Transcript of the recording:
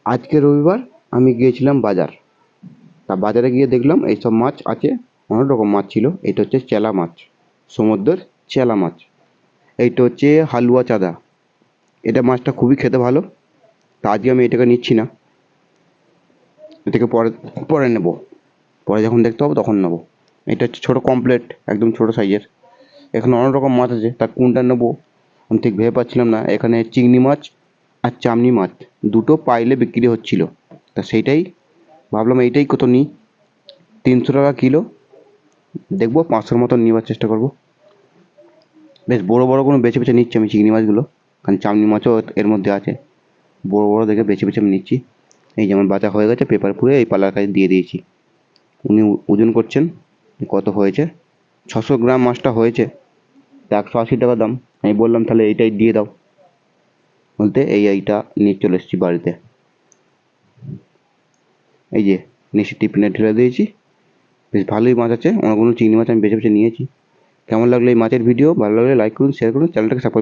আজকে রবিবার আমি গিয়েছিলাম বাজার। তা বাজারে গিয়ে দেখলাম এইসব মাছ আছে। অনেক রকম মাছ ছিল। এটা হচ্ছে চেলা মাছ, সমুদ্রের চেলা মাছ। এইটা হচ্ছে হালুয়া চাঁদা। এটা মাছটা খুবই খেতে ভালো। তা আজকে আমি এটাকে নিচ্ছি না, এটাকে পরে পরে নেব। পরে যখন দেখতে পাবো তখন নেবো। এটা হচ্ছে ছোটো কমপ্লেট, একদম ছোটো সাইজের। এখানে অনেক রকম মাছ আছে, তার কোনটা নেবো আমি ঠিক ভেবে পাচ্ছিলাম না। এখানে চিংড়ি মাছ আর চামনি মাছ দুটো পাইলে বিক্রি হচ্ছিল। তা সেইটাই ভাবলাম, এইটাই কত নিই। 300 টাকা কিলো। দেখবো 500-র মতন নেওয়ার চেষ্টা করবো। বেশ বড় বড়গুলো বেছে বেছে নিচ্ছি আমি চিংড়ি মাছগুলো, কারণ চামনি মাছও এর মধ্যে আছে। বড় বড় দেখে বেছে বেছে আমি নিচ্ছি। এই যেমন বাছা হয়ে গেছে, পেপার পুরে এই পালার কাছে দিয়ে দিয়েছি। উনি ওজন করছেন কত হয়েছে। 600 গ্রাম মাছটা হয়েছে। তা 180 টাকা দাম। আমি বললাম তাহলে এইটাই দিয়ে দাও, বলতে এইটা নিয়ে চলে এসেছি বাড়িতে। এই যে নিচে টিফিনে ঢেলে দিয়েছি। বেশ ভালোই মাছ আছে, অনেকগুলো চিংড়ি মাছ আমি বেছে বেছে নিয়েছি। কেমন লাগলো এই মাছের ভিডিও? ভালো লাগলে লাইক করুন, শেয়ার করুন, চ্যানেলটাকে সাবস্ক্রাইব